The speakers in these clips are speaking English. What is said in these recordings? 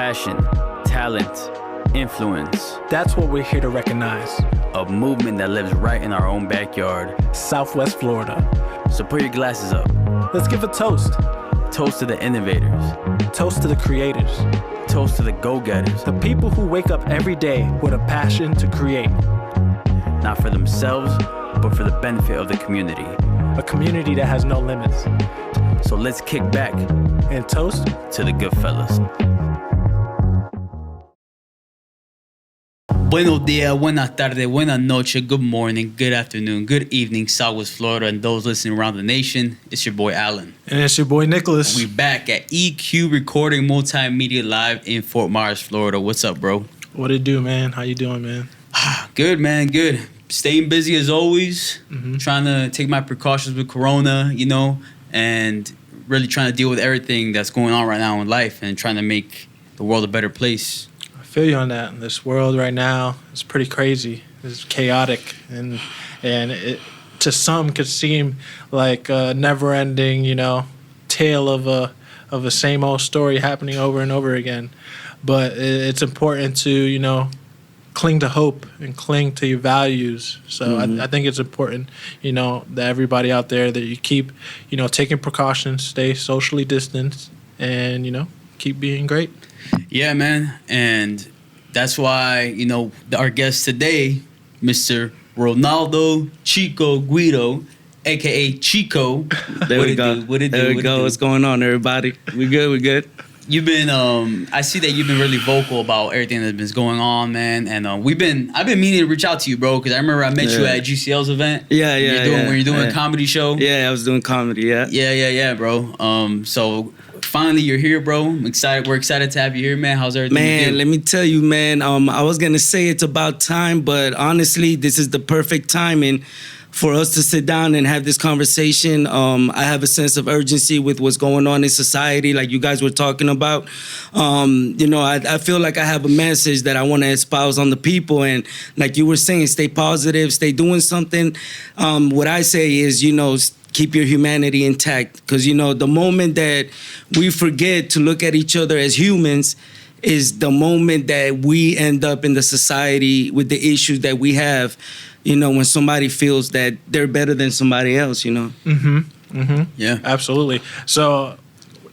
passion, talent, influence. That's what we're here to recognize. A movement that lives right in our own backyard. Southwest Florida. So put your glasses up. Let's give a toast. Toast to the innovators. Toast to the creators. Toast to the go-getters. The people who wake up every day with a passion to create. Not for themselves, but for the benefit of the community. A community that has no limits. So let's kick back and toast to the Goodfellas. Buenos dias, buenas tardes, buenas noches, good morning, good afternoon, good evening, Southwest Florida, and those listening around the nation. It's your boy Alan. And it's your boy Nicholas. We back at EQ Recording Multimedia Live in Fort Myers, Florida. What's up, bro? What it do, man? How you doing, man? Good, man, good. Staying busy as always. Trying to take my precautions with Corona, and really trying to deal with everything that's going on right now in life and trying to make the world a better place. I feel you on that. This world right now is pretty crazy. It's chaotic, and it to some could seem like a never-ending, tale of a same old story happening over and over again. But it's important to cling to hope and cling to your values. So I think it's important, that everybody out there that you keep, taking precautions, stay socially distanced, and keep being great. Yeah, man. And that's why, our guest today, Mr. Ronaldo Chico Guido, a.k.a. Chico. There we go. What's going on, everybody? We good? You've been, I see that you've been really vocal about everything that's been going on, man. And I've been meaning to reach out to you, bro, because I remember I met you at GCL's event. Yeah. When you're doing a comedy show. Yeah, I was doing comedy, yeah. Yeah, bro. So finally you're here, bro. I'm excited. We're excited to have you here, man. How's everything? Man, let me tell you, man. I was gonna say it's about time, but honestly, this is the perfect timing for us to sit down and have this conversation. I have a sense of urgency with what's going on in society, like you guys were talking about. I feel like I have a message that I want to espouse on the people. And like you were saying, stay positive, stay doing something. What I say is, keep your humanity intact. Because, the moment that we forget to look at each other as humans is the moment that we end up in the society with the issues that we have. When somebody feels that they're better than somebody else, Yeah, absolutely. So,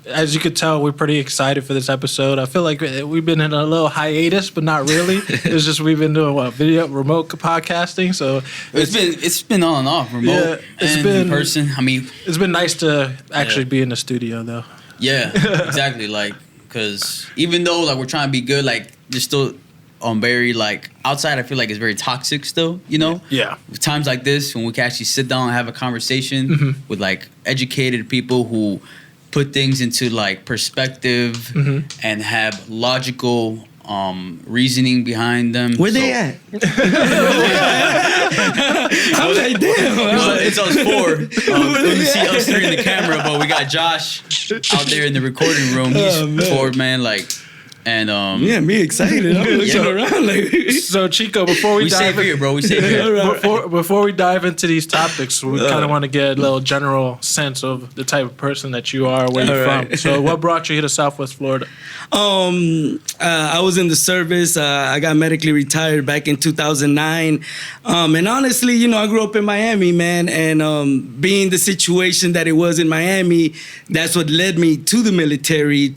as you could tell, we're pretty excited for this episode. I feel like we've been in a little hiatus, but not really. It's just we've been doing remote podcasting. So it's been on and off, remote and in person. I mean, it's been nice to actually be in the studio, though. Yeah, exactly. Because even though we're trying to be good, there's still very outside. I feel like it's very toxic still. Yeah. Times like this when we can actually sit down and have a conversation with educated people who put things into perspective and have logical reasoning behind them. Where they at? I'm like, damn. It's us four. You see us three in the camera, but we got Josh out there in the recording room. He's forward, man. Me excited. I'm looking around So Chico, before we dive save here, bro. We save here. Before we dive into these topics, we kind of want to get a little general sense of the type of person that you are, where you're from. So what brought you here to Southwest Florida? I was in the service. I got medically retired back in 2009. And honestly, I grew up in Miami, man. And being the situation that it was in Miami, that's what led me to the military.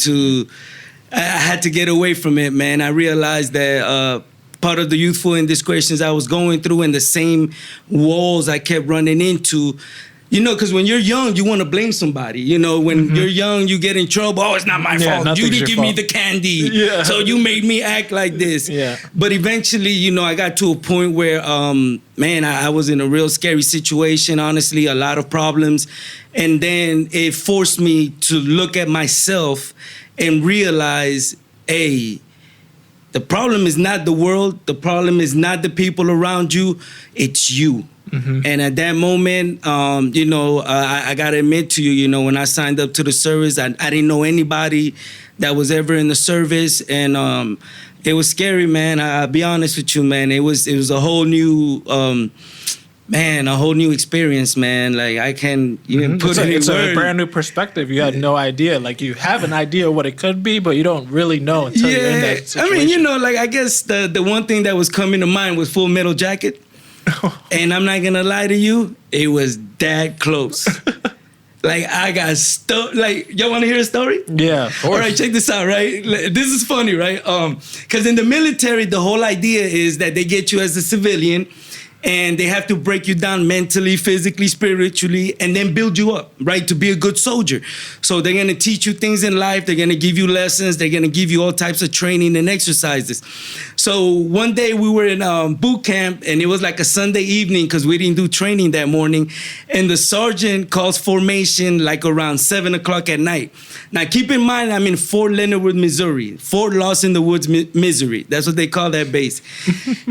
I had to get away from it, man. I realized that part of the youthful indiscretions I was going through and the same walls I kept running into, because when you're young, you want to blame somebody. When you're young, you get in trouble. Oh, it's not my fault. You didn't give me the candy. So you made me act like this. Yeah. But eventually, I got to a point where, I was in a real scary situation, honestly, a lot of problems. And then it forced me to look at myself and realize, hey, the problem is not the world. The problem is not the people around you. It's you. And at that moment, I got to admit to you, when I signed up to the service, I didn't know anybody that was ever in the service. And it was scary, man. I'll be honest with you, man. It was a whole new man, a whole new experience, man. Like I can't even put it in It's a words. brand new perspective. You had no idea. Like you have an idea of what it could be, but you don't really know until you're in that situation. I mean, you know, like I guess the one thing that was coming to mind was Full Metal Jacket. And I'm not gonna lie to you, it was that close. Like I got stuck. Like y'all want to hear a story? Yeah. All right, check this out. Right, this is funny, right? Because in the military, the whole idea is that they get you as a civilian, and they have to break you down mentally, physically, spiritually, and then build you up, right, to be a good soldier. So they're gonna teach you things in life. They're gonna give you lessons. They're gonna give you all types of training and exercises. So one day we were in boot camp, and it was like a Sunday evening because we didn't do training that morning. And the sergeant calls formation like around 7 o'clock at night. Now keep in mind, I'm in Fort Leonard Wood, Missouri. Fort Lost in the Woods, Missouri. That's what they call that base.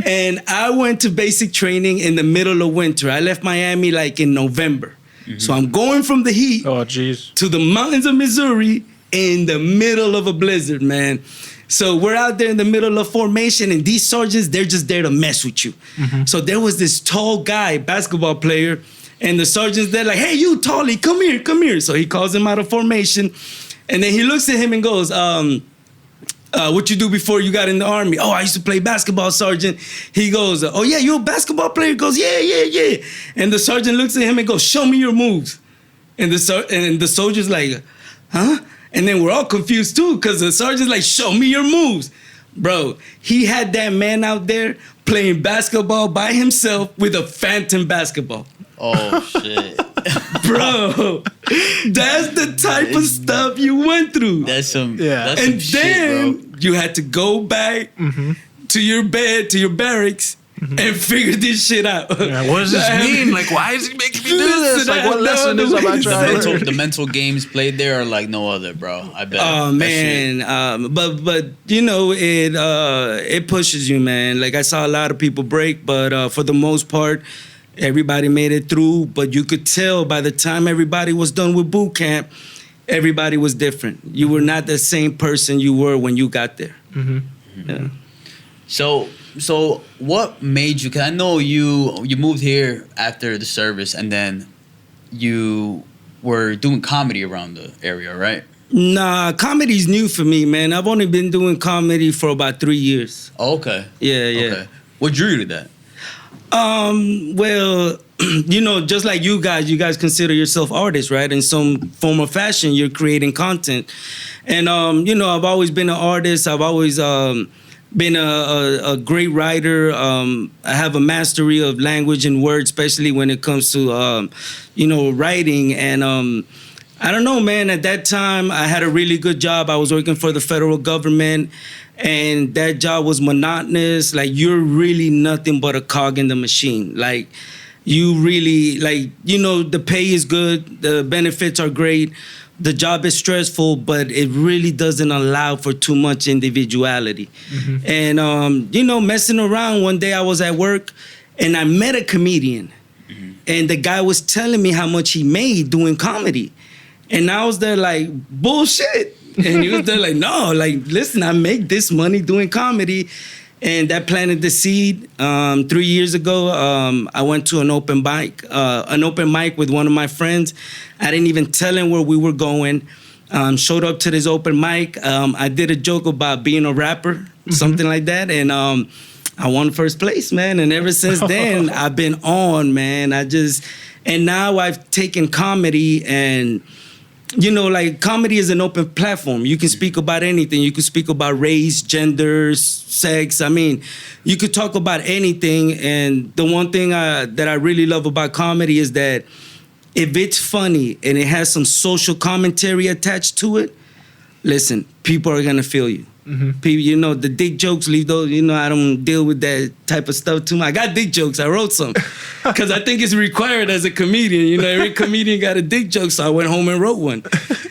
And I went to basic training in the middle of winter. I left Miami like in November. So I'm going from the heat to the mountains of Missouri in the middle of a blizzard, man. So we're out there in the middle of formation, and these sergeants, they're just there to mess with you. So there was this tall guy, basketball player, and the sergeants, they're like, hey, you tallie, come here, come here. So he calls him out of formation, and then he looks at him and goes, what you do before you got in the Army? Oh, I used to play basketball, Sergeant. He goes, oh yeah, you a basketball player? He goes, yeah. And the sergeant looks at him and goes, show me your moves. And the soldier's like, huh? And then we're all confused too, because the sergeant's like, show me your moves. Bro, he had that man out there playing basketball by himself with a phantom basketball. Oh, shit. Bro, that's the type of stuff you went through. That's some And some shit, then bro. you had to go back to your bed, to your barracks, and figure this shit out. Yeah, what does this mean? Like, why is he making me do this? Like, what lesson is about trying to learn? The mental games played there are like no other, bro. I bet. Oh man, but you know it pushes you, man. Like I saw a lot of people break, but for the most part, everybody made it through. But you could tell by the time everybody was done with boot camp, everybody was different. You were not the same person you were when you got there. Yeah. So what made you? Cause I know you moved here after the service, and then you were doing comedy around the area, right? Nah, comedy's new for me, man. I've only been doing comedy for about 3 years. Oh, okay. Yeah. Okay. What drew you to that? Well, you know, just like you guys consider yourself artists, right? In some form or fashion, you're creating content. And, you know, I've always been an artist. I've always been a great writer. I have a mastery of language and words, especially when it comes to, you know, writing. And I don't know, man, at that time, I had a really good job. I was working for the federal government. And that job was monotonous. Like, you're really nothing but a cog in the machine. Like, you really, like, you know, the pay is good. The benefits are great. The job is stressful, but it really doesn't allow for too much individuality. And, you know, messing around, one day I was at work and I met a comedian. And the guy was telling me how much he made doing comedy. And I was there like, bullshit. And he was there like, no, like, listen, I make this money doing comedy. And that planted the seed. 3 years ago, I went to an open mic with one of my friends. I didn't even tell him where we were going. Showed up to this open mic. I did a joke about being a rapper, something like that. And I won first place, man. And ever since then, I've been on, man. And now I've taken comedy and, you know, like, comedy is an open platform. You can speak about anything. You can speak about race, gender, sex. I mean, you could talk about anything. And the one thing that I really love about comedy is that if it's funny and it has some social commentary attached to it, listen, people are going to feel you. People, you know, the dick jokes, leave those, you know, I don't deal with that type of stuff too much. I got dick jokes. I wrote some because I think it's required as a comedian. You know, every comedian got a dick joke, so I went home and wrote one.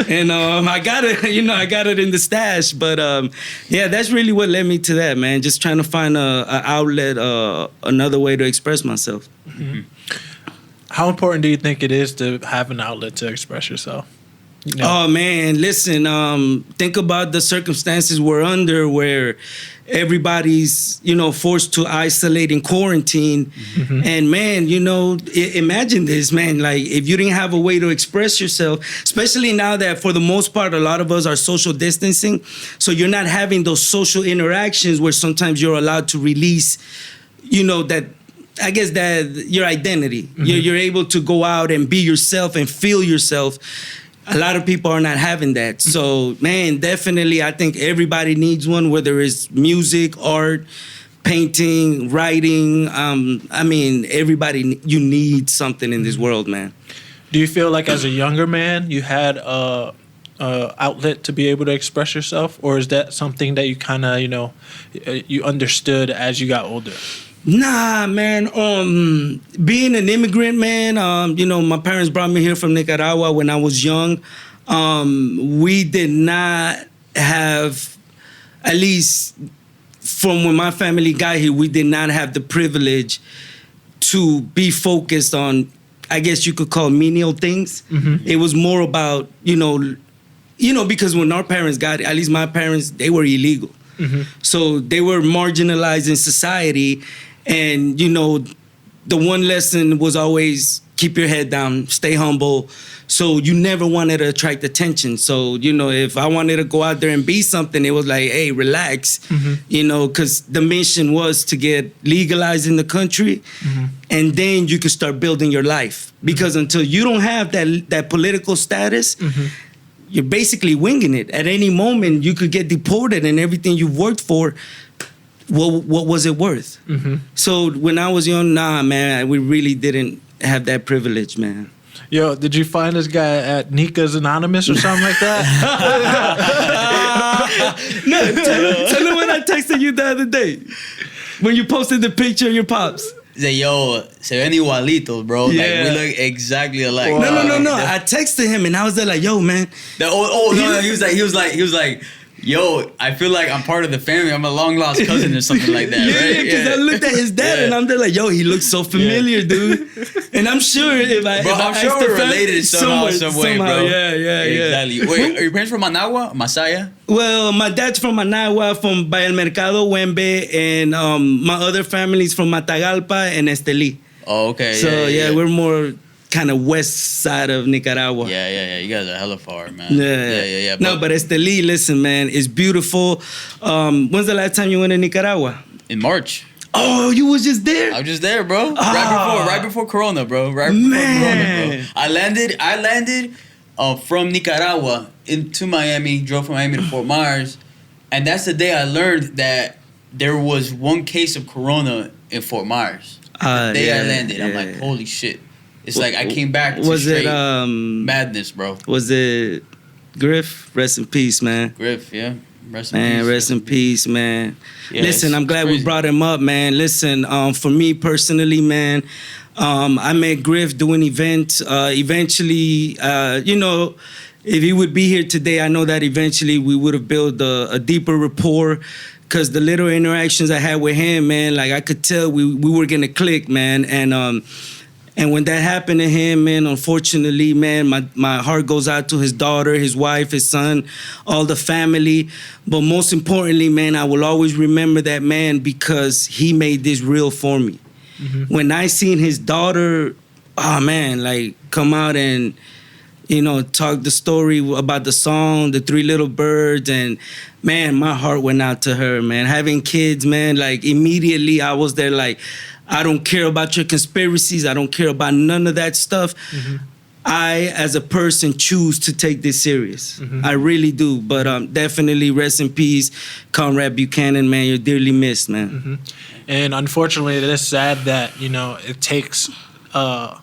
And I got it, you know, I got it in the stash. But yeah, that's really what led me to that, man. Just trying to find an outlet, another way to express myself. How important do you think it is to have an outlet to express yourself? You know? Oh man, listen. Think about the circumstances we're under, where everybody's forced to isolate and quarantine. Mm-hmm. And man, imagine this, man. Like if you didn't have a way to express yourself, especially now that for the most part a lot of us are social distancing, so you're not having those social interactions where sometimes you're allowed to release, that. I guess that your identity. Mm-hmm. You're able to go out and be yourself and feel yourself. A lot of people are not having that. So, man, definitely, I think everybody needs one, whether it's music, art, painting, writing. Everybody, you need something in this world, man. Do you feel like as a younger man, you had a outlet to be able to express yourself? Or is that something that you kind of, you understood as you got older? Nah, man. Being an immigrant, man, my parents brought me here from Nicaragua when I was young. We did not have, at least from when my family got here, we did not have the privilege to be focused on, I guess you could call menial things. Mm-hmm. It was more about, because when our parents got it, at least my parents, they were illegal. Mm-hmm. So they were marginalized in society. And, the one lesson was always keep your head down, stay humble. So you never wanted to attract attention. So, if I wanted to go out there and be something, it was like, hey, relax, mm-hmm. Because the mission was to get legalized in the country. Mm-hmm. And then you could start building your life. Because mm-hmm. until you don't have that political status, mm-hmm. you're basically winging it. At any moment, you could get deported and everything you've worked for. What was it worth? Mm-hmm. So when I was young, man, we really didn't have that privilege, man. Yo, did you find this guy at Nika's Anonymous or something like that? No, tell him what I texted you the other day when you posted the picture of your pops. Say, yo, se ven igualitos, bro. Yeah. Like, we look exactly alike. Wow. No. I texted him and I was there like, yo, man. No. He was like, yo, I feel like I'm part of the family. I'm a long lost cousin or something like that, right? Yeah, because I looked at his dad and I'm there like, yo, he looks so familiar, dude. And I'm sure I'm sure we're related somehow, some way, bro. Yeah. Exactly. Wait, are your parents from Managua, Masaya? Well, my dad's from Managua, from Valle Mercado, Wembe, and my other family's from Matagalpa and Estelí. Oh, okay. So we're more kind of west side of Nicaragua. Yeah. You guys are hella far, man. Yeah. But Estelí, listen, man, it's beautiful. When's the last time you went to Nicaragua? In March. Oh, you was just there? I was just there, bro. Right before Corona, bro. Right before Corona, bro. I landed from Nicaragua into Miami, drove from Miami to Fort Myers, and that's the day I learned that there was one case of Corona in Fort Myers. The day I landed, I'm like, holy shit. It's like I came back to straight madness, bro. Was it Griff? Rest in peace, man. Griff, yeah. Rest in peace, man. Yeah, listen, I'm glad we brought him up, man. Listen, for me personally, man, I met Griff doing events. Eventually, if he would be here today, I know that eventually we would have built a deeper rapport. Because the little interactions I had with him, man, like I could tell we were going to click, man. And when that happened to him, man, unfortunately, man, my heart goes out to his daughter, his wife, his son, all the family. But most importantly, man, I will always remember that man because he made this real for me. Mm-hmm. When I seen his daughter, come out and, talk the story about the song, The Three Little Birds, and man, my heart went out to her, man. Having kids, man, like immediately I was there like, I don't care about your conspiracies. I don't care about none of that stuff. Mm-hmm. I, as a person, choose to take this serious. Mm-hmm. I really do. But definitely rest in peace, Conrad Buchanan, man. You're dearly missed, man. Mm-hmm. And unfortunately, it is sad that, it takes a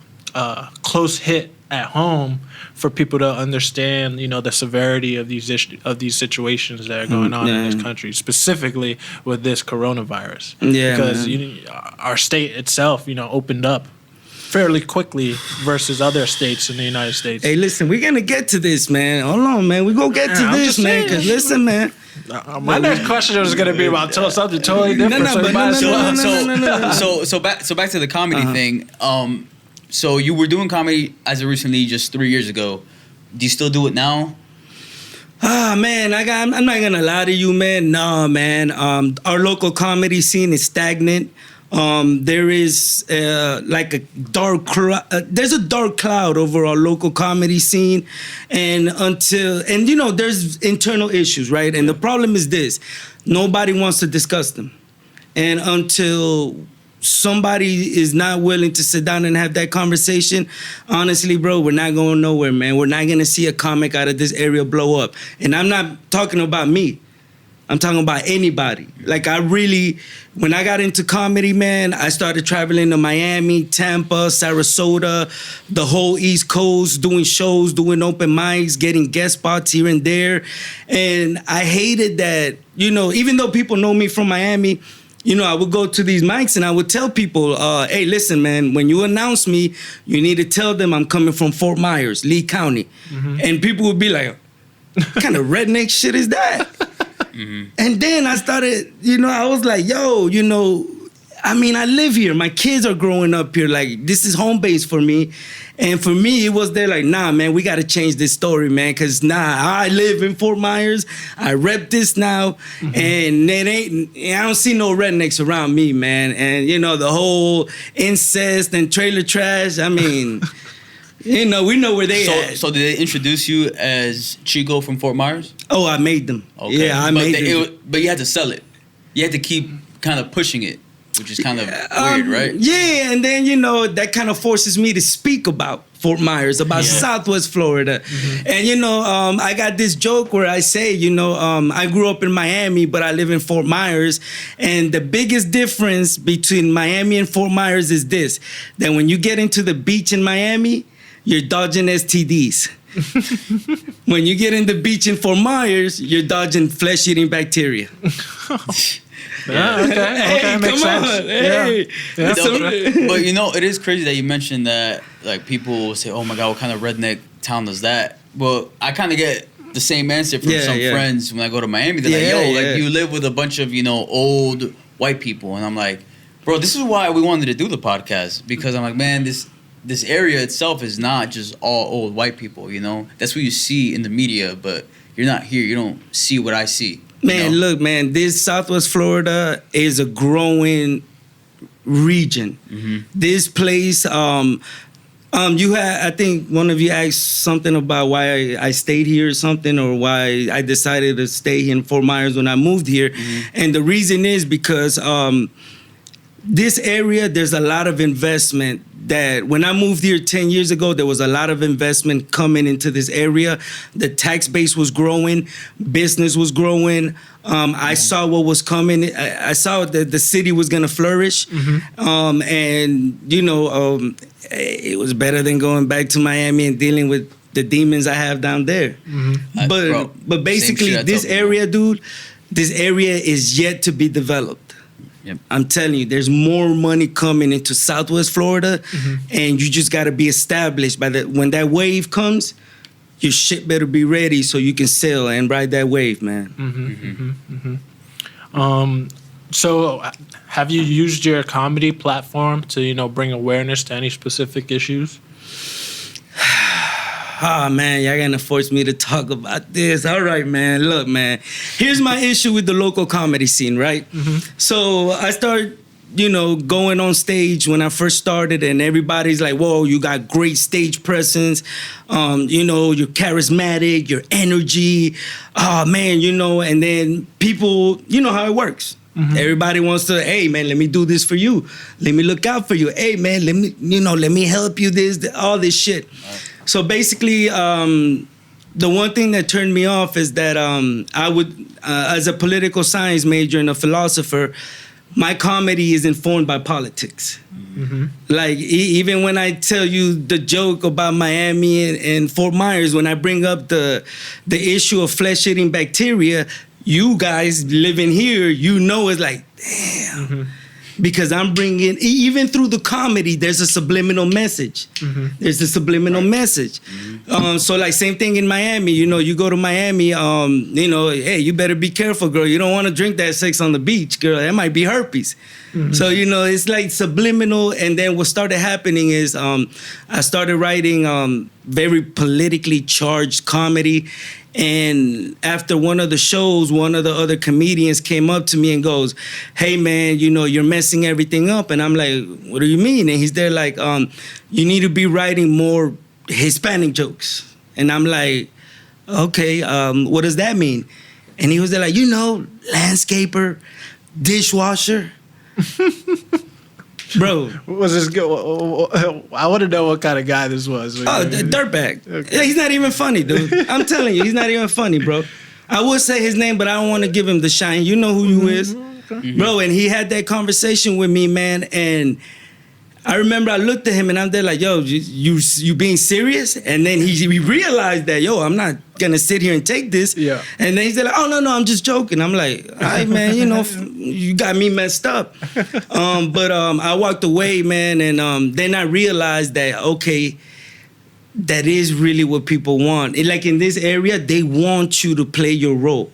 close hit at home for people to understand, the severity of these situations that are going on in this country, specifically with this coronavirus. Yeah, because our state itself, opened up fairly quickly versus other states in the United States. Hey, listen, we're gonna get to this, man. Hold on, man. We're gonna get to this, man. Because listen, man. My next question was gonna be about something totally different. So back to the comedy thing. So you were doing comedy as of recently, just 3 years ago. Do you still do it now? Ah, man, I'm not gonna lie to you, man. Nah, man. Our local comedy scene is stagnant. There is like a there's a dark cloud over our local comedy scene, and you know, there's internal issues, right? And the problem is this: nobody wants to discuss them, and until somebody is not willing to sit down and have that conversation, honestly, bro, we're not going nowhere, man. We're not gonna see a comic out of this area blow up. And I'm not talking about me. I'm talking about anybody. Like, when I got into comedy, man, I started traveling to Miami, Tampa, Sarasota, the whole East Coast, doing shows, doing open mics, getting guest spots here and there. And I hated that, you know, even though people know me from Miami, you know, I would go to these mics and I would tell people, hey, listen, man, when you announce me, you need to tell them I'm coming from Fort Myers, Lee County. Mm-hmm. And people would be like, what kind of redneck shit is that? Mm-hmm. And then I started, you know, I was like, yo, you know, I mean, I live here. My kids are growing up here. Like, this is home base for me. And for me, it was there like, nah, man, we got to change this story, man. Because, I live in Fort Myers. I rep this now. Mm-hmm. And I don't see no rednecks around me, man. And, you know, the whole incest and trailer trash, I mean, you know, we know where they at. So did they introduce you as Chico from Fort Myers? Oh, I made them. Okay. Yeah, I made them. But you had to sell it. You had to keep kind of pushing it, which is kind of weird, right? Yeah, and then, you know, that kind of forces me to speak about Fort Myers, about Southwest Florida. Mm-hmm. And, you know, I got this joke where I say, you know, I grew up in Miami, but I live in Fort Myers. And the biggest difference between Miami and Fort Myers is this, that when you get into the beach in Miami, you're dodging STDs. When you get in the beach in Fort Myers, you're dodging flesh-eating bacteria. Yeah, okay, makes sense. Hey. Yeah. But you know, it is crazy that you mentioned that, like, people will say, oh my God, what kind of redneck town is that? Well, I kind of get the same answer from some friends when I go to Miami. They're like, yo, like, you live with a bunch of, you know, old white people. And I'm like, bro, this is why we wanted to do the podcast. Because I'm like, man, this area itself is not just all old white people, you know? That's what you see in the media, but you're not here. You don't see what I see. Man, look, man, this Southwest Florida is a growing region. Mm-hmm. This place, you had, I think one of you asked something about why I stayed here or something, or why I decided to stay in Fort Myers when I moved here. Mm-hmm. And the reason is because this area, there's a lot of investment. That when I moved here 10 years ago, there was a lot of investment coming into this area. The tax base was growing, business was growing. I saw what was coming. I saw that the city was going to flourish. Mm-hmm. And, you know, it was better than going back to Miami and dealing with the demons I have down there. Mm-hmm. But basically, this area, dude, this area is yet to be developed. Yep. I'm telling you, there's more money coming into Southwest Florida, and you just got to be established. When that wave comes, your shit better be ready so you can sail and ride that wave, man. So, have you used your comedy platform to, you know, bring awareness to any specific issues? Oh, man, y'all gonna force me to talk about this. All right, man. Look, man. Here's my issue with the local comedy scene, right? Mm-hmm. So I started, you know, going on stage when I first started, and everybody's like, whoa, you got great stage presence. You know, you're charismatic, your energy. Oh, man, you know, and then people, you know how it works. Mm-hmm. Everybody wants to, hey, man, let me do this for you. Let me look out for you. Hey, man, let me help you all this shit. Right. So basically, the one thing that turned me off is that I would, as a political science major and a philosopher, my comedy is informed by politics. Mm-hmm. Like, even when I tell you the joke about Miami and Fort Myers, when I bring up the issue of flesh-eating bacteria, you guys living here, you know, it's like, damn. Mm-hmm. because I'm bringing, even through the comedy, there's a subliminal message. There's a subliminal message. So like same thing in Miami, you know, you go to Miami, you know, hey, you better be careful, girl. You don't want to drink that sex on the beach, girl. That might be herpes. So, you know, it's like subliminal. And then what started happening is I started writing very politically charged comedy. And after one of the shows, one of the other comedians came up to me and goes, hey, man, you know, you're messing everything up. And I'm like, what do you mean? And he's there like, you need to be writing more Hispanic jokes. And I'm like, okay, what does that mean? And he was there like, you know, landscaper, dishwasher. Bro. Was this good? I want to know what kind of guy this was. Oh, the dirtbag. Okay. Yeah, he's not even funny, dude. I'm telling you, he's not even funny, bro. I would say his name, but I don't want to give him the shine. You know who you is. Bro, and he had that conversation with me, man, and I remember I looked at him and I'm there like, yo, you being serious? And then he realized that, yo, I'm not gonna sit here and take this. Yeah. And then he's like, oh, no, I'm just joking. I'm like, all right, man, you know, you got me messed up. But I walked away, man, and then I realized that, okay, that is really what people want. Like in this area, they want you to play your role.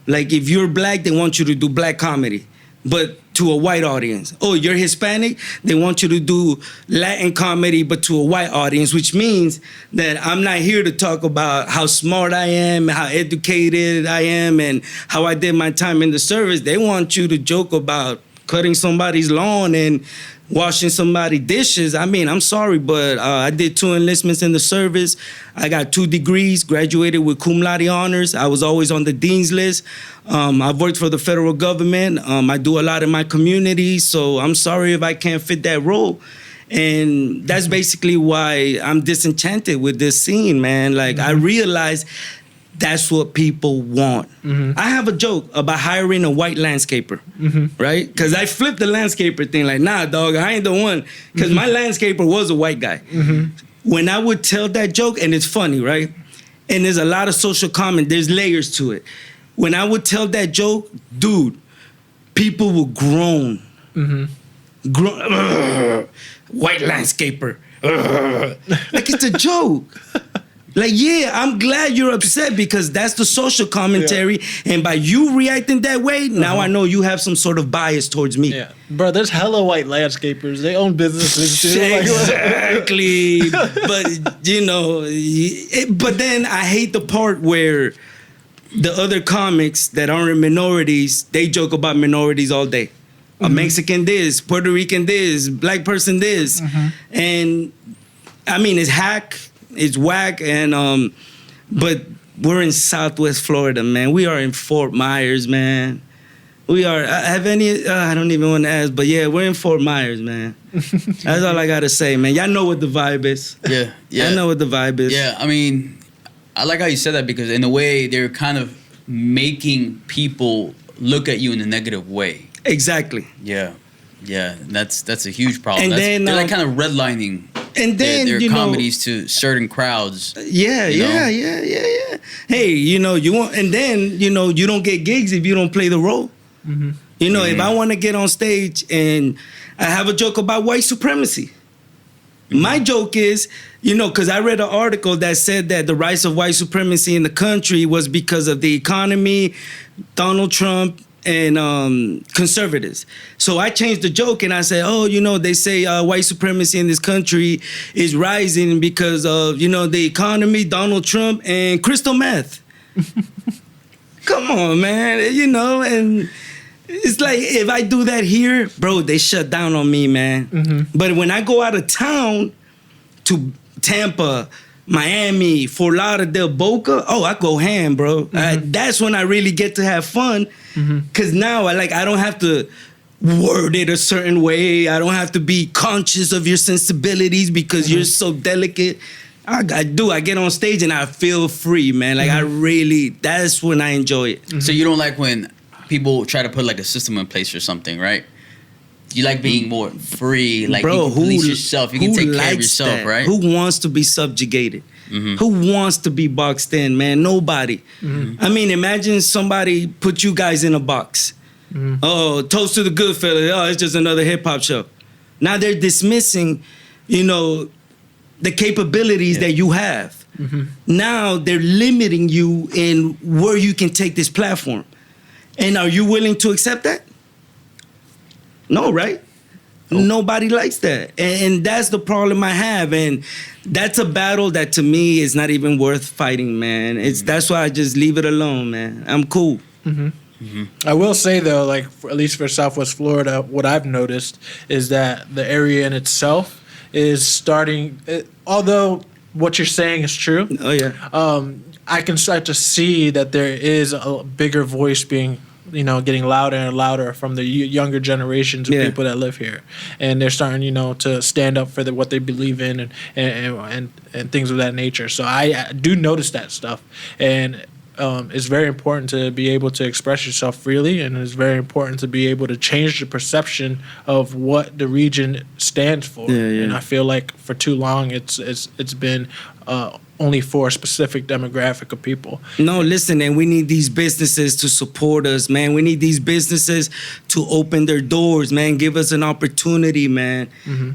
Like if you're black, they want you to do black comedy, but to a white audience. Oh, you're Hispanic? They want you to do Latin comedy, but to a white audience, which means that I'm not here to talk about how smart I am, how educated I am, and how I did my time in the service. They want you to joke about cutting somebody's lawn and washing somebody's dishes. I mean, I'm sorry, but I did 2 enlistments in the service. I got 2 degrees, graduated with cum laude honors. I was always on the dean's list. I've worked for the federal government. I do a lot in my community, so I'm sorry if I can't fit that role. And that's basically why I'm disenchanted with this scene, man. Like, I realized that's what people want. I have a joke about hiring a white landscaper, right? Because I flipped the landscaper thing like, nah, dog, I ain't the one. Because my landscaper was a white guy. When I would tell that joke, and it's funny, right? And there's a lot of social comment, there's layers to it. When I would tell that joke, dude, people would groan. White landscaper. Like it's a joke. Like, yeah, I'm glad you're upset because that's the social commentary. Yeah. And by you reacting that way, now I know you have some sort of bias towards me. Yeah. Bro, there's hella white landscapers. They own businesses too. Exactly. But, you know, but then I hate the part where the other comics that aren't minorities, they joke about minorities all day. A Mexican this, Puerto Rican this, black person this. And, I mean, it's hack. It's whack, and but we're in Southwest Florida, man. We are in Fort Myers, man. We are. Have any? I don't even want to ask, but yeah, we're in Fort Myers, man. That's all I gotta say, man. Y'all know what the vibe is. Yeah. I know what the vibe is. Yeah, I mean, I like how you said that because in a way they're kind of making people look at you in a negative way. Exactly. Yeah, that's a huge problem. And then they're like kind of redlining. And then their you comedies to certain crowds. Yeah. Hey, you know, you want, and then you know, you don't get gigs if you don't play the role. You know, if I want to get on stage and I have a joke about white supremacy, my joke is, you know, because I read an article that said that the rise of white supremacy in the country was because of the economy, Donald Trump, and conservatives. So I changed the joke and I said, oh, you know, they say white supremacy in this country is rising because of, you know, the economy, Donald Trump, and crystal meth. Come on, man. You know, and it's like if I do that here, bro, they shut down on me, man. But when I go out of town to Tampa, Miami, Fort Lauderdale, Boca, oh, I go ham, bro. That's when I really get to have fun. Because now I don't have to word it a certain way. I don't have to be conscious of your sensibilities because you're so delicate. I get on stage and I feel free, man. Like that's when I enjoy it. So you don't like when people try to put like a system in place or something, right? You like being more free, like bro, you can police yourself, you can take care of yourself, that? Right? Who wants to be subjugated? Who wants to be boxed in, man? Nobody. I mean, imagine somebody put you guys in a box. Oh, toast to the Goodfellas. Oh, it's just another hip hop show. Now they're dismissing, the capabilities that you have. Now they're limiting you in where you can take this platform. And are you willing to accept that? No, right? Nobody likes that. And that's the problem I have. And that's a battle that to me is not even worth fighting, man. That's why I just leave it alone, man. I'm cool. I will say though, like at least for Southwest Florida, what I've noticed is that the area in itself is starting. Although what you're saying is true, I can start to see that there is a bigger voice being, getting louder and louder from the younger generations of people that live here, and they're starting, to stand up for what they believe in and things of that nature. So I do notice that stuff, and it's very important to be able to express yourself freely, and it's very important to be able to change the perception of what the region stands for. And I feel like for too long it's been only for a specific demographic of people. No, listen, and we need these businesses to support us, man. We need these businesses to open their doors, man. Give us an opportunity, man.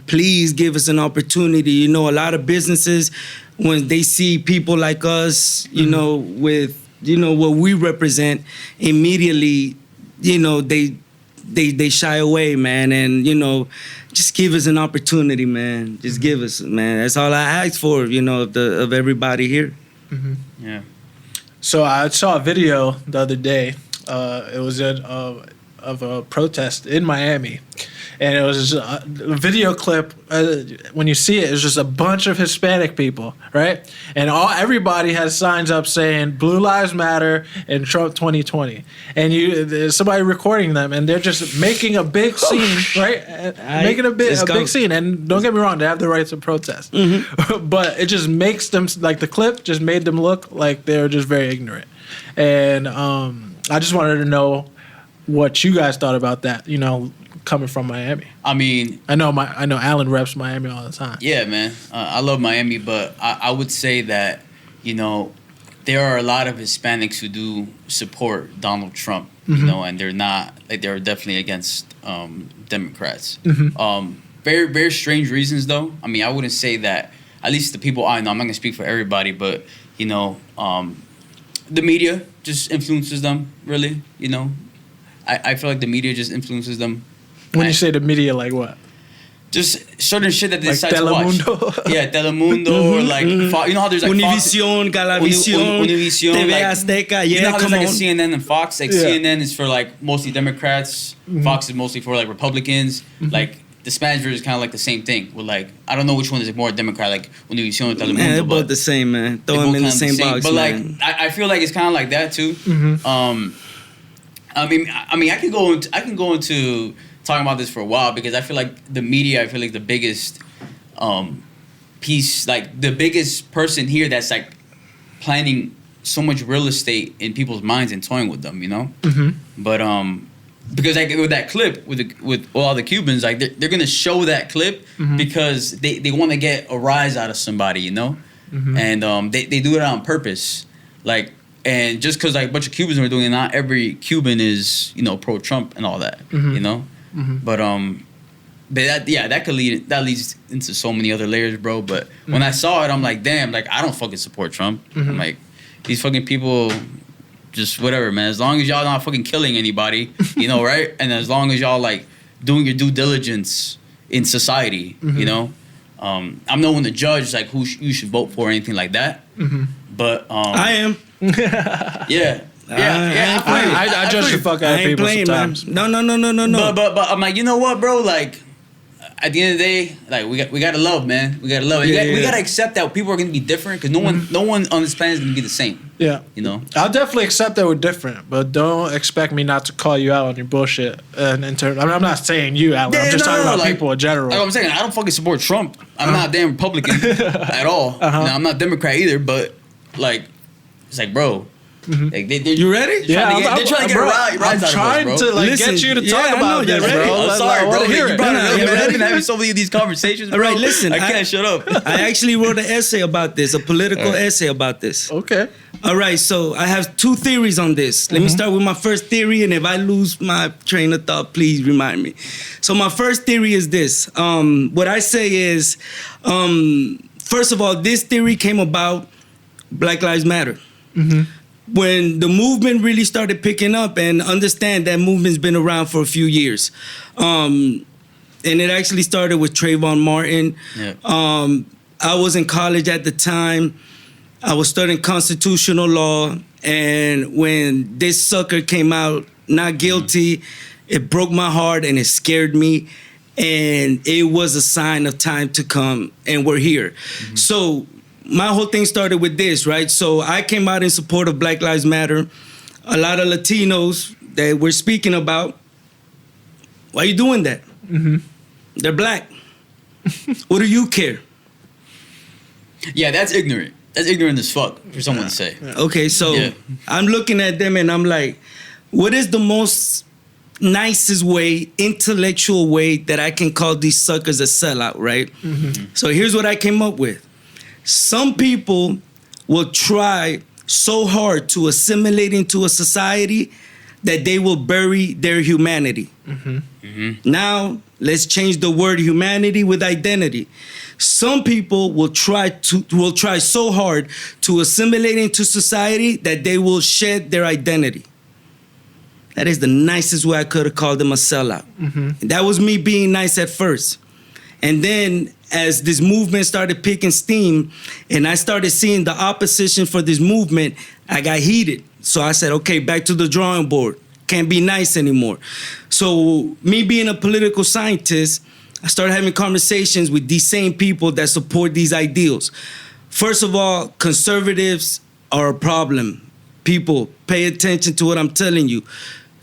Please give us an opportunity. A lot of businesses, when they see people like us, with what we represent, immediately, they shy away, man. And just give us an opportunity, man. Just give us, man. That's all I ask for, of everybody here. Yeah. So I saw a video the other day. It was of a protest in Miami. And it was a video clip. When you see it, it's just a bunch of Hispanic people, right? And everybody has signs up saying "Blue Lives Matter" and Trump 2020. And there's somebody recording them, and they're just making a big scene, right? Making a big scene. And don't get me wrong, they have the right to protest, but it just makes them, like the clip just made them look like they're just very ignorant. And I just wanted to know what you guys thought about that. Coming from Miami. I mean, I know Alan reps Miami all the time. Yeah, man. I love Miami, but I would say that, there are a lot of Hispanics who do support Donald Trump, and they're not, like, they're definitely against Democrats. Very, very strange reasons, though. I mean, I wouldn't say that, at least the people I know, I'm not going to speak for everybody, but, the media just influences them, really, I feel like the media just influences them. When you say the media, like what? Just certain shit that they decide to Telemundo? watch. Yeah, Telemundo or like, how there's like Univision, Galavisión, Univision, TV like, Azteca. Yeah, how there's like a CNN and Fox. Like CNN is for like mostly Democrats. Fox is mostly for like Republicans. Like the Spanish version is kind of like the same thing. With like, I don't know which one is more Democrat, like Univision or Telemundo. Man, they're both the same, man. Throw them in the same box, but man. like, I feel like it's kind of like that too. I mean, I can go into talking about this for a while, because I feel like the media, I feel like the biggest piece, like the biggest person here that's like planting so much real estate in people's minds and toying with them, But because like with that clip with all the Cubans, like they're gonna show that clip because they want to get a rise out of somebody, and they do it on purpose, like. And just because like a bunch of Cubans are doing it, not every Cuban is pro-Trump and all that, But that leads into so many other layers, bro. But when I saw it, I'm like, damn, like I don't fucking support Trump. I'm like, these fucking people, just whatever, man. As long as y'all not fucking killing anybody, right? And as long as y'all like doing your due diligence in society, I'm no one to judge like who you should vote for or anything like that. But I am. Yeah. I judge the fuck out of people sometimes. Man. No. But I'm like, you know what, bro? Like, at the end of the day, like we gotta love, man. We gotta love. We gotta accept that people are gonna be different, because no one on this planet is gonna be the same. Yeah. I'll definitely accept that we're different, but don't expect me not to call you out on your bullshit. And I'm not saying you, Alan. I'm just talking about like, people in general. Like I'm saying, I don't fucking support Trump. I'm not a damn Republican at all. I'm not Democrat either. But like, it's like, bro. Like you ready? They're trying to get a rise out of us, bro. I'm trying to get you to talk about this, bro. I'm sorry, bro. I've been having so many of these conversations, bro. All right, listen. I can't shut up. I actually wrote an essay about this, a political essay about this. Okay. All right, so I have two theories on this. Let me start with my first theory, and if I lose my train of thought, please remind me. So my first theory is this. What I say is, first of all, this theory came about Black Lives Matter. When the movement really started picking up, and understand that movement's been around for a few years. And it actually started with Trayvon Martin. Yeah. I was in college at the time. I was studying constitutional law, and when this sucker came out not guilty, it broke my heart and it scared me, and it was a sign of time to come, and we're here. So my whole thing started with this, right? So I came out in support of Black Lives Matter. A lot of Latinos that we're speaking about, why are you doing that? They're black. What do you care? Yeah, that's ignorant. That's ignorant as fuck for someone to say. Okay, so Yeah. I'm looking at them and I'm like, what is the most nicest way, intellectual way that I can call these suckers a sellout, right? So here's what I came up with. Some people will try so hard to assimilate into a society that they will bury their humanity. Now, let's change the word humanity with identity. Some people will try so hard to assimilate into society that they will shed their identity. That is the nicest way I could have called them a sellout. And that was me being nice at first. And then as this movement started picking steam and I started seeing the opposition for this movement, I got heated. So I said, okay, back to the drawing board. Can't be nice anymore. So me being a political scientist, I started having conversations with these same people that support these ideals. First of all, conservatives are a problem. People, pay attention to what I'm telling you.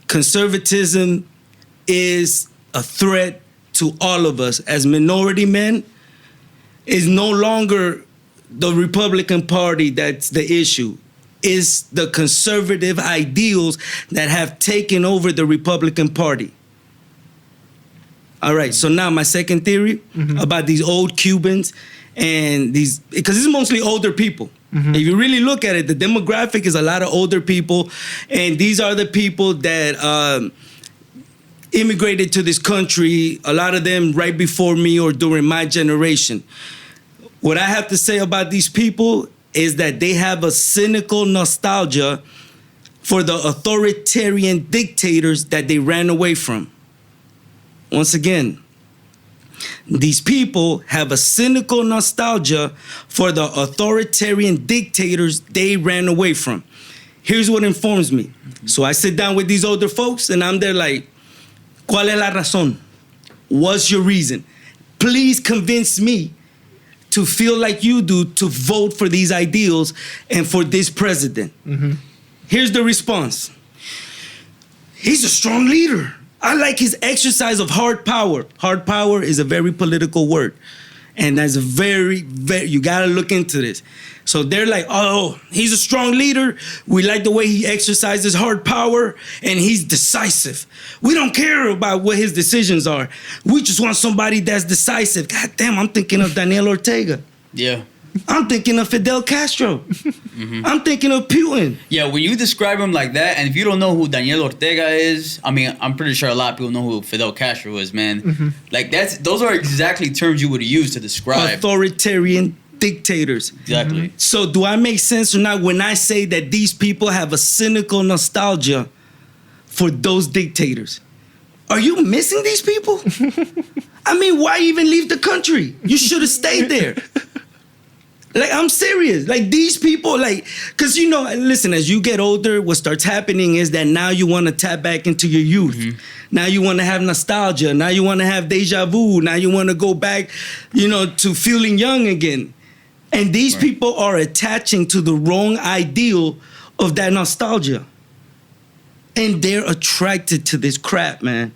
Conservatism is a threat to all of us. As minority men, it's no longer the Republican Party that's the issue. It's the conservative ideals that have taken over the Republican Party. All right, so now my second theory about these old Cubans and these, because it's mostly older people. If you really look at it, the demographic is a lot of older people, and these are the people that immigrated to this country, a lot of them right before me or during my generation. What I have to say about these people is that they have a cynical nostalgia for the authoritarian dictators that they ran away from. Once again, these people have a cynical nostalgia for the authoritarian dictators they ran away from. Here's what informs me. So I sit down with these older folks and I'm there like, ¿Cuál es la razón? What's your reason? Please convince me to feel like you do to vote for these ideals and for this president. Here's the response. He's a strong leader. I like his exercise of hard power. Hard power is a very political word. And that's a very, you gotta look into this. So they're like, oh, he's a strong leader. We like the way he exercises hard power and he's decisive. We don't care about what his decisions are. We just want somebody that's decisive. God damn, I'm thinking of Daniel Ortega. Yeah. I'm thinking of Fidel Castro. I'm thinking of Putin. Yeah, when you describe him like that, and if you don't know who Daniel Ortega is, I mean, I'm pretty sure a lot of people know who Fidel Castro is, man. Like, those are exactly terms you would use to describe authoritarian dictators. Exactly. So do I make sense or not when I say that these people have a cynical nostalgia for those dictators? Are you missing these people? I mean, why even leave the country? You should have stayed there. Like, I'm serious. Like, these people, like, because, you know, listen, as you get older, what starts happening is that now you want to tap back into your youth. Now you want to have nostalgia. Now you want to have deja vu. Now you want to go back, you know, to feeling young again. And these people are attaching to the wrong ideal of that nostalgia. And they're attracted to this crap, man.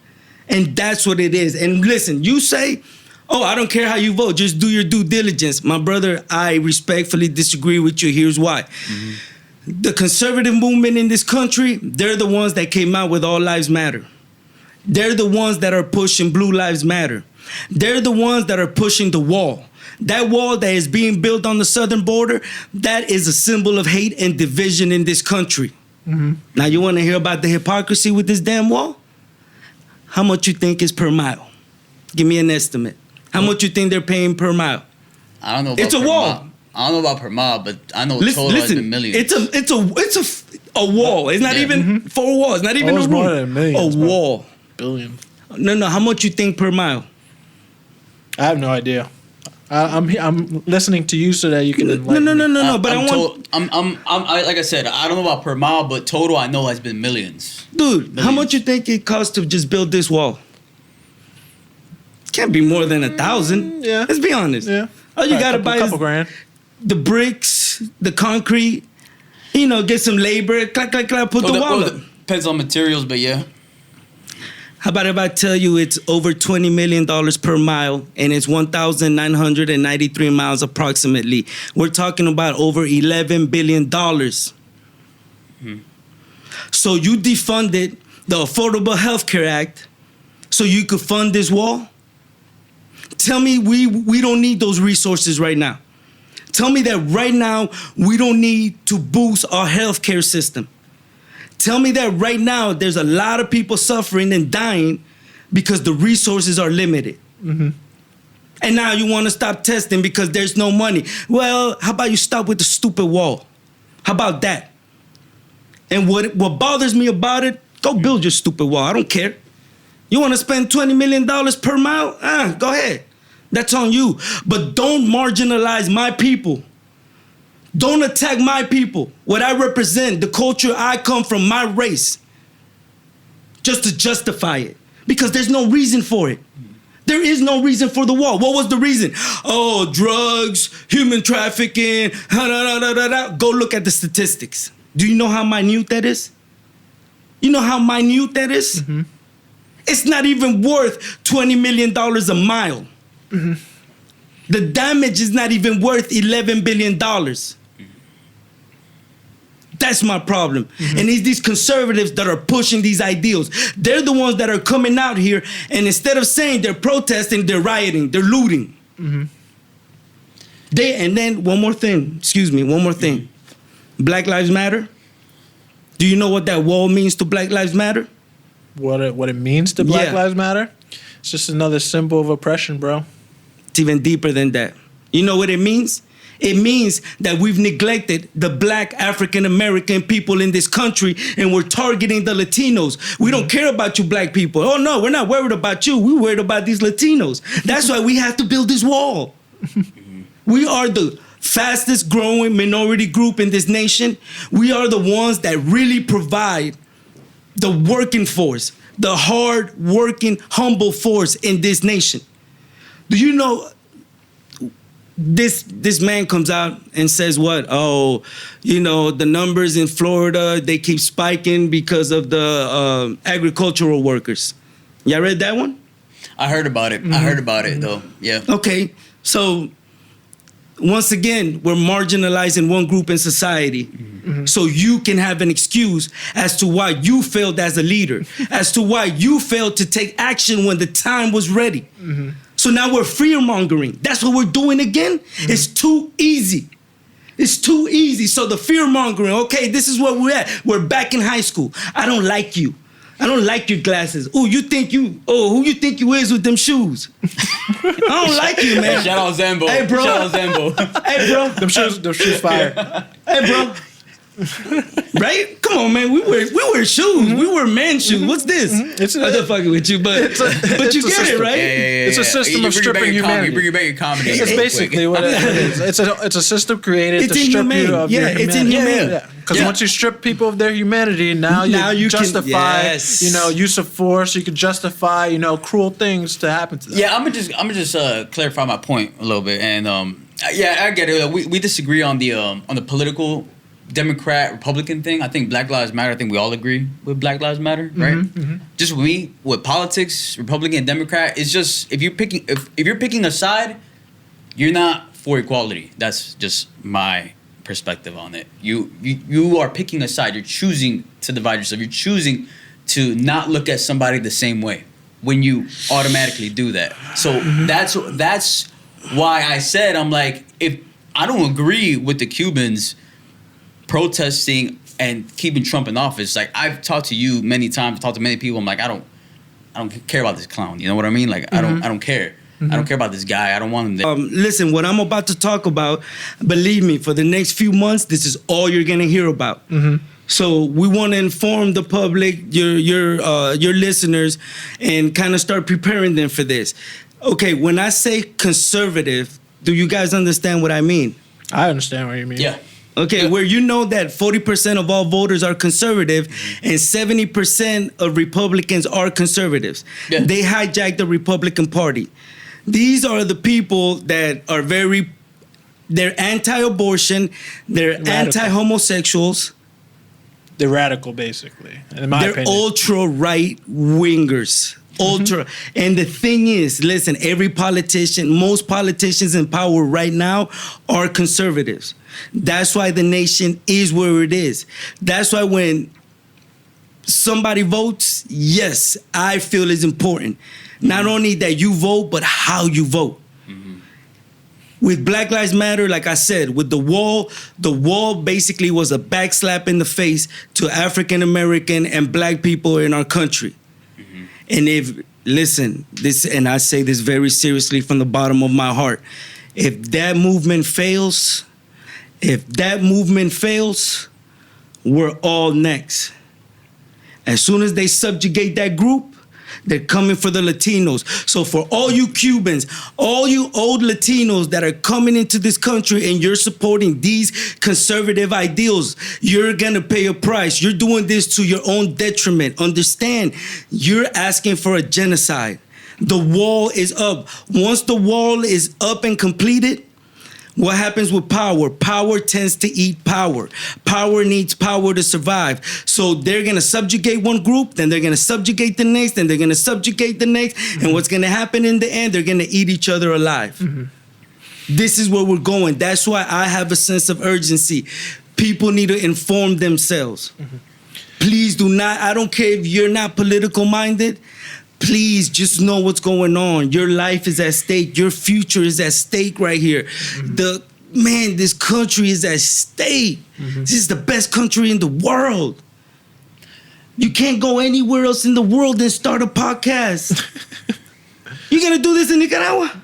And that's what it is. And listen, you say, oh, I don't care how you vote. Just do your due diligence. My brother, I respectfully disagree with you. Here's why. The conservative movement in this country, they're the ones that came out with All Lives Matter. They're the ones that are pushing Blue Lives Matter. They're the ones that are pushing the wall. That wall that is being built on the southern border, that is a symbol of hate and division in this country. Now, you want to hear about the hypocrisy with this damn wall? How much you think is per mile? Give me an estimate. How much you think they're paying per mile? I don't know about It's a per wall. mile. I don't know about per mile, but I know total has been millions. It's a wall. It's not even 4 walls. It's not even it's a room. more than millions, a bro. wall. Billion. No. How much you think per mile? I have no idea. I'm listening to you so that you can enlighten me. No. But I like I said, I don't know about per mile, but total I know has been millions. Dude, how much you think it costs to just build this wall? Can't be more than 1,000. Yeah. Let's be honest. Yeah. All you gotta buy couple is grand. the bricks, the concrete. You know, get some labor. Clack, clack, clack. Put the wall up. Depends on materials, but yeah. How about if I tell you it's over $20 million per mile and it's 1,993 miles approximately? We're talking about over $11 billion. So you defunded the Affordable Health Care Act so you could fund this wall? Tell me we don't need those resources right now. Tell me that right now we don't need to boost our healthcare system. Tell me that right now there's a lot of people suffering and dying because the resources are limited. And now you want to stop testing because there's no money. Well, how about you stop with the stupid wall? How about that? And what bothers me about it, go build your stupid wall. I don't care. You want to spend $20 million per mile? Go ahead. That's on you. But don't marginalize my people. Don't attack my people, what I represent, the culture I come from, my race, just to justify it. Because there's no reason for it. There is no reason for the wall. What was the reason? Oh, drugs, human trafficking, Go look at the statistics. Do you know how minute that is? You know how minute that is? It's not even worth $20 million a mile. The damage is not even worth $11 billion. That's my problem. And it's these conservatives that are pushing these ideals. They're the ones that are coming out here, and instead of saying they're protesting, they're rioting, they're looting. And then one more thing. Black Lives Matter. Do you know what that wall means to Black Lives Matter? What it means to Black Lives Matter? It's just another symbol of oppression, bro. It's even deeper than that. You know what it means? It means that we've neglected the Black African American people in this country, and we're targeting the Latinos. We don't care about you Black people. Oh no, we're not worried about you. We're worried about these Latinos. That's why we have to build this wall. We are the fastest growing minority group in this nation. We are the ones that really provide the working force, the hard working, humble force in this nation. Do you know this man comes out and says what? Oh, you know, the numbers in Florida, they keep spiking because of the agricultural workers. Y'all read that one? I heard about it. I heard about it, though. Yeah. Okay, so once again, we're marginalizing one group in society. So you can have an excuse as to why you failed as a leader, as to why you failed to take action when the time was ready. So now we're fear-mongering. That's what we're doing again? It's too easy. It's too easy. So the fear-mongering, okay, this is where we're at. We're back in high school. I don't like you. I don't like your glasses. Who you think you is with them shoes? I don't like you, man. Shout out Zambo. Hey, bro. Shout out Zambo. Hey, bro. Them shoes fire. Hey, bro. Right? Come on, man. We wear shoes. We wear men's shoes. What's this? I'm just fucking with you, but you get it, right? Yeah. It's a system of stripping humanity. You bring it back in comedy. It's basically what it is. It's a system created to strip you of your humanity. It's inhumane. Because once you strip people of their humanity, now you justify, use of force. You can justify, cruel things to happen to them. Yeah, I'm gonna just clarify my point a little bit, and I get it. We disagree on the political Democrat Republican thing. I think Black Lives Matter. I think we all agree with Black Lives Matter, right? Just with me, with politics, Republican and Democrat, it's just if you're picking a side, you're not for equality. That's just my perspective on it. You are picking a side. You're choosing to divide yourself. You're choosing to not look at somebody the same way when you automatically do that. So that's why I said, I'm like, if I don't agree with the Cubans protesting and keeping Trump in office, like I've talked to you many times, talked to many people, I'm like, I don't care about this clown. You know what I mean? Like I don't care. I don't care about this guy. I don't want him there. Listen, what I'm about to talk about, believe me, for the next few months, this is all you're gonna hear about. So we want to inform the public, your listeners, and kind of start preparing them for this. Okay, when I say conservative, do you guys understand what I mean? I understand what you mean. Yeah. Okay, where you know that 40% of all voters are conservative and 70% of Republicans are conservatives. Yeah. They hijacked the Republican Party. These are the people that are they're anti-abortion, they're Radical. anti-homosexuals. They're radical, basically, in my They're opinion. ultra right wingers. Ultra. And the thing is, listen, most politicians in power right now are conservatives. That's why the nation is where it is. That's why when somebody votes, yes, I feel is important. Not only that you vote, but how you vote. With Black Lives Matter, like I said, with the wall basically was a backslap in the face to African American and black people in our country. And listen, and I say this very seriously from the bottom of my heart, if that movement fails, we're all next. As soon as they subjugate that group, they're coming for the Latinos. So for all you Cubans, all you old Latinos that are coming into this country and you're supporting these conservative ideals, you're going to pay a price. You're doing this to your own detriment. Understand, you're asking for a genocide. The wall is up. Once the wall is up and completed, what happens with power? Power tends to eat power. Power needs power to survive. So they're going to subjugate one group, then they're going to subjugate the next, then they're going to subjugate the next. And what's going to happen in the end? They're going to eat each other alive. This is where we're going. That's why I have a sense of urgency. People need to inform themselves. Please do not, I don't care if you're not political minded. Please just know what's going on. Your life is at stake. Your future is at stake right here. This country is at stake. This is the best country in the world. You can't go anywhere else in the world and start a podcast. You gonna do this in Nicaragua?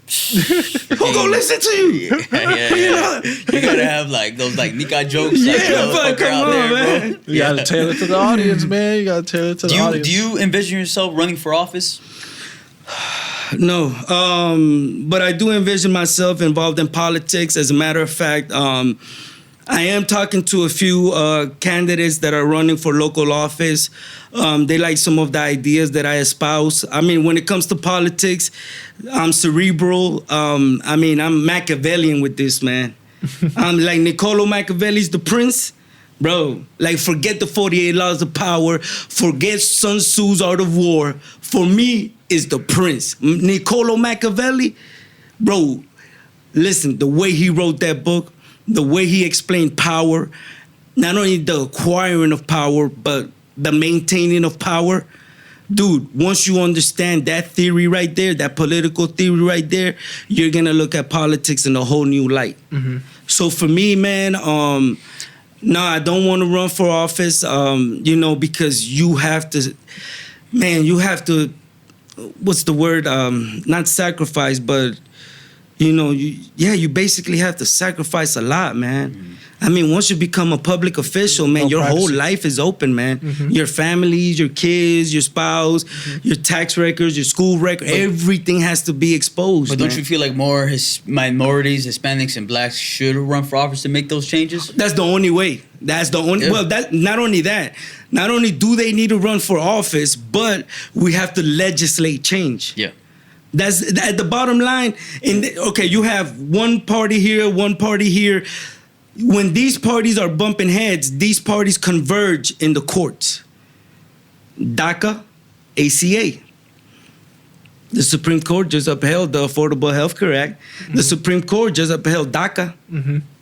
Who gonna listen to you? Yeah. You gotta have like those like Nika jokes. Like, but come on, man. You gotta tailor it to the audience, man. You gotta tailor it to the audience. Do you envision yourself running for office? No, but I do envision myself involved in politics. As a matter of fact, I am talking to a few candidates that are running for local office. They like some of the ideas that I espouse. I mean, when it comes to politics, I'm cerebral. I'm Machiavellian with this, man. I'm like Niccolo Machiavelli's The Prince. Bro, like forget the 48 laws of power. Forget Sun Tzu's Art of War. For me, is The Prince. Niccolo Machiavelli, bro, listen, the way he wrote that book, the way he explained power, not only the acquiring of power, but the maintaining of power. Dude, once you understand that theory right there, that political theory right there, you're going to look at politics in a whole new light. So for me, man, no, I don't want to run for office, because you have to, what's the word? Not sacrifice, but you basically have to sacrifice a lot, man. I mean, once you become a public official, man, your whole life is open, man. Your families, your kids, your spouse, your tax records, your school record, everything has to be exposed. But don't you feel like more minorities, Hispanics, and blacks should run for office to make those changes? That's the only way. That's the only. Yeah. Well, not only that. Not only do they need to run for office, but we have to legislate change. Yeah. That's at the bottom line. You have one party here, one party here. When these parties are bumping heads, these parties converge in the courts. DACA, ACA. The Supreme Court just upheld the Affordable Health Care Act. The Supreme Court just upheld DACA.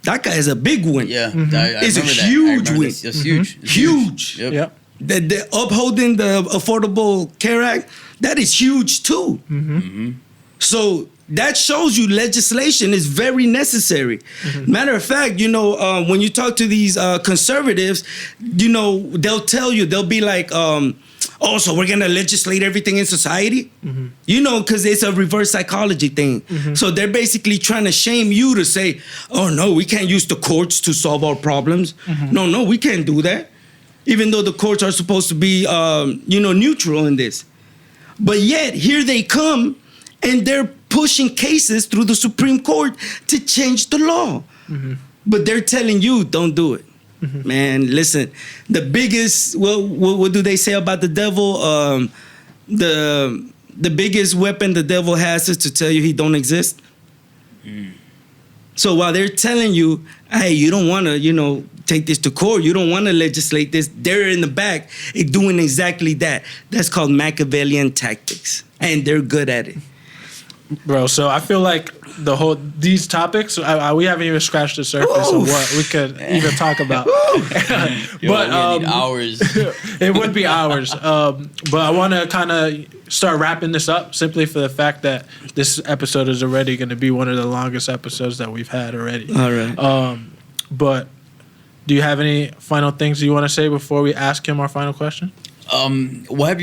DACA is a big win. Yeah, it's a huge win. It's huge. It's huge. Yep. The upholding the Affordable Care Act, that is huge too. So that shows you legislation is very necessary. Matter of fact, you know, when you talk to these conservatives, you know, they'll be like, oh, so we're gonna legislate everything in society? You know, because it's a reverse psychology thing. So they're basically trying to shame you to say, oh no, we can't use the courts to solve our problems. No, we can't do that. Even though the courts are supposed to be, you know, neutral in this. But yet, here they come, and they're pushing cases through the Supreme Court to change the law. But they're telling you, don't do it. Man, listen, the biggest, what do they say about the devil? The biggest weapon the devil has is to tell you he don't exist. So while they're telling you, hey, you don't want to, you know, take this to court, you don't want to legislate this, they're in the back doing exactly that. That's called Machiavellian tactics, and they're good at it. Bro, so I feel like these topics, we haven't even scratched the surface of what we could even talk about. But need hours. It would be hours. But I want to kind of start wrapping this up simply for the fact that this episode is already going to be one of the longest episodes that we've had already. All right. But do you have any final things you want to say before we ask him our final question? What have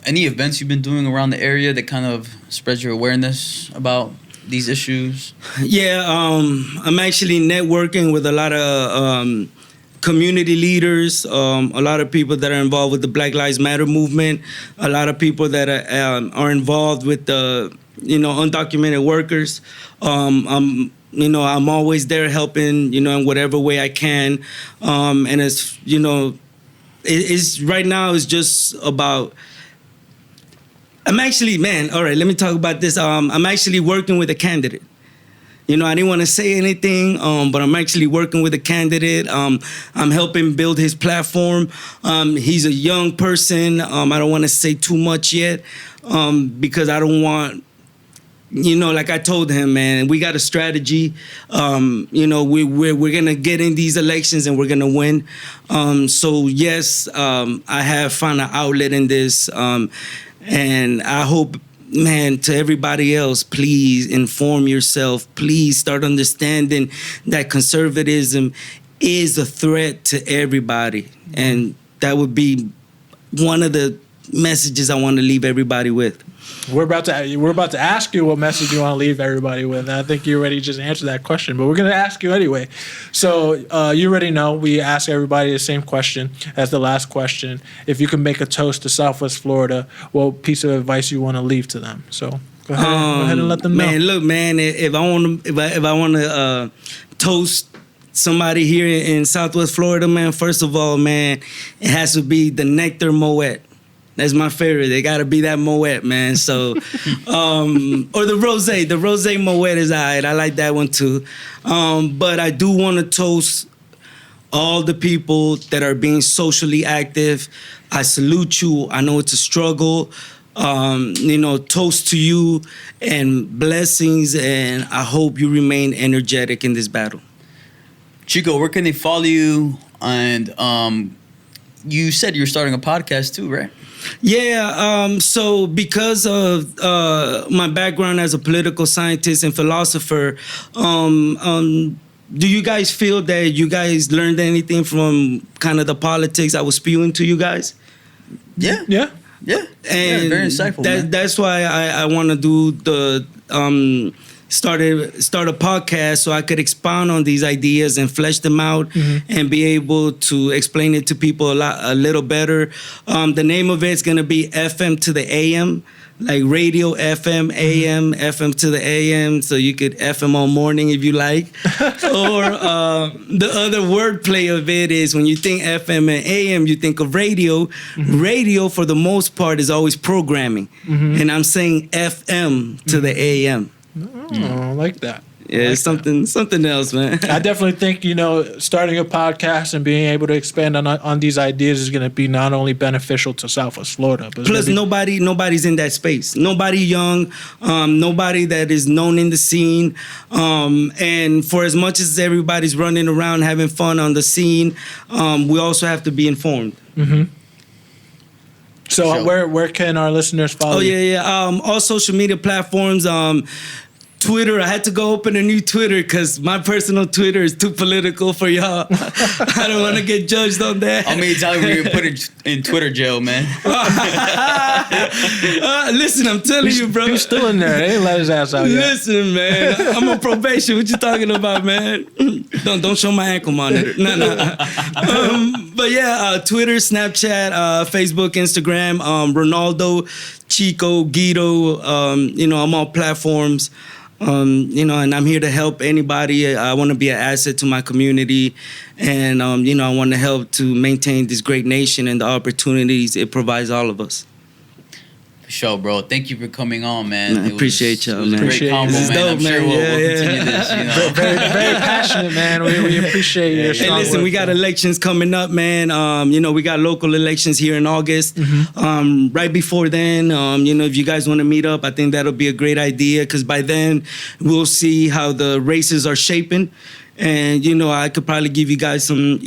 any events you've been doing around the area that kind of spreads your awareness about these issues? Yeah, I'm actually networking with a lot of community leaders, a lot of people that are involved with the Black Lives Matter movement, a lot of people that are involved with the, you know, undocumented workers. You know, I'm always there helping, you know, in whatever way I can. And it's, you know, it's right now it's just about, I'm actually, man, all right, let me talk about this. I'm actually working with a candidate. You know, I didn't want to say anything, but I'm actually working with a candidate. I'm helping build his platform. He's a young person. I don't want to say too much yet because I don't want, you know, like I told him, man, we got a strategy. You know, we're gonna get in these elections and we're gonna win. So yes, I have found an outlet in this, and I hope, man, to everybody else, please inform yourself. Please start understanding that conservatism is a threat to everybody, and that would be one of the messages I want to leave everybody with. We're about to ask you what message you want to leave everybody with. And I think you already just answered that question, but we're going to ask you anyway. So you already know we ask everybody the same question as the last question. If you can make a toast to Southwest Florida, what piece of advice you want to leave to them? So go ahead and let them know. Man, look, man, if I want to toast somebody here in Southwest Florida, man, first of all, man, it has to be the Nectar Moet. That's my favorite. They gotta be that Moet, man. So, or the Rosé. The Rosé Moet is alright. I like that one too. But I do want to toast all the people that are being socially active. I salute you. I know it's a struggle. You know, toast to you and blessings. And I hope you remain energetic in this battle. Chico, where can they follow you? And you said you were starting a podcast too, right? Yeah, so because of my background as a political scientist and philosopher, do you guys feel that you guys learned anything from kind of the politics I was spewing to you guys? Yeah. And very insightful. That's why I want to do the start a podcast so I could expound on these ideas and flesh them out and be able to explain it to people a little better. The name of it's gonna be FM to the AM, like radio FM, AM, FM to the AM, so you could FM all morning if you like. Or the other wordplay of it is when you think FM and AM, you think of radio. Radio, for the most part, is always programming. And I'm saying FM to the AM. Oh, I like that. Yeah, it's something else, man. I definitely think, you know, starting a podcast and being able to expand on these ideas is going to be not only beneficial to Southwest Florida, but plus nobody's in that space. Nobody young, nobody that is known in the scene. And for as much as everybody's running around having fun on the scene, we also have to be informed. So where can our listeners follow you? All social media platforms. Twitter, I had to go open a new Twitter because my personal Twitter is too political for y'all. I don't want to get judged on that. How many times were you put in Twitter jail, man? Listen, I'm telling you, bro. He's still in there. They ain't let his ass out yet. Listen, man, I'm on probation. What you talking about, man? Don't show my ankle monitor. No. But yeah, Twitter, Snapchat, Facebook, Instagram, Ronaldo, Chico, Guido. I'm on platforms. And I'm here to help anybody. I want to be an asset to my community, and I want to help to maintain this great nation and the opportunities it provides all of us. For sure, bro. Thank you for coming on, man. I appreciate y'all, man. It was a great combo, This is man. dope, I'm sure man. we'll continue this. Very, very passionate, man. We appreciate your Hey, strong listen, work, we got man. elections coming up, man. We got local elections here in August. Right before then, if you guys want to meet up, I think that'll be a great idea because by then we'll see how the races are shaping. And, I could probably give you guys some,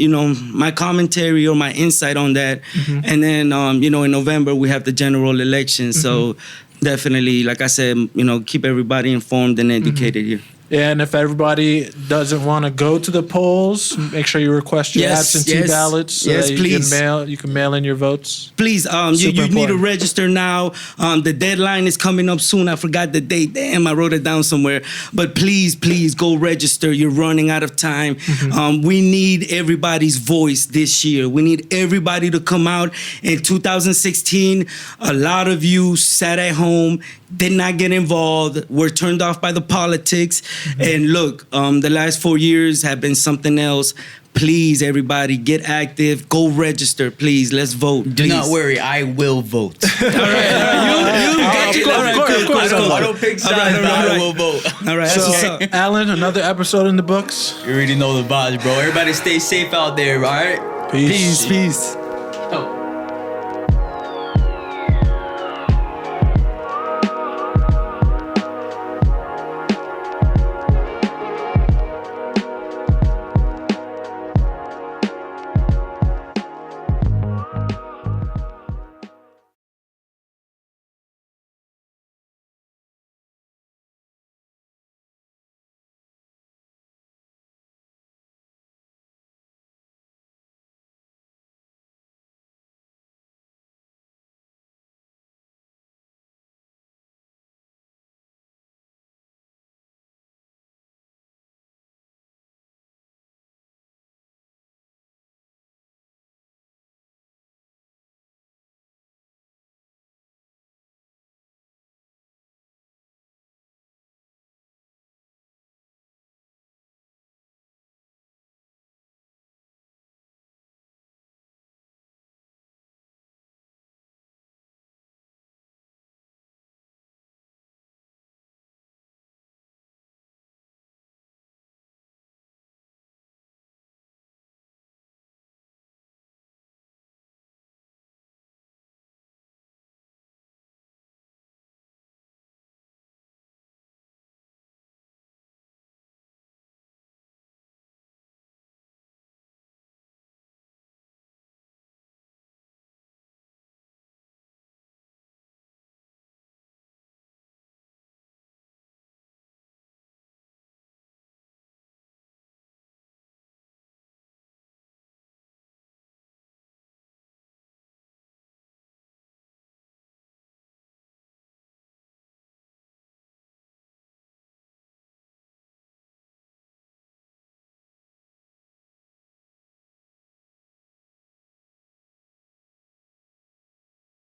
my commentary or my insight on that. And then, in November, we have the general election. So definitely, like I said, keep everybody informed and educated here. Yeah, and if everybody doesn't want to go to the polls, make sure you request your absentee ballots. So Yes, that please. You can mail in your votes. Please, you need to important. register now. The deadline is coming up soon. I forgot the date. Damn, I wrote it down somewhere. But please go register. You're running out of time. We need everybody's voice this year. We need everybody to come out. In 2016, a lot of you sat at home, did not get involved, were turned off by the politics. And look, the last 4 years have been something else. Please, everybody, get active. Go register, please. Let's vote. Do not worry, I will vote. All right. Of course. I don't pick sides, but I will vote. All right. That's what's up. Alan, another episode in the books. You already know the vibes, bro. Everybody stay safe out there, all right? Peace. Oh.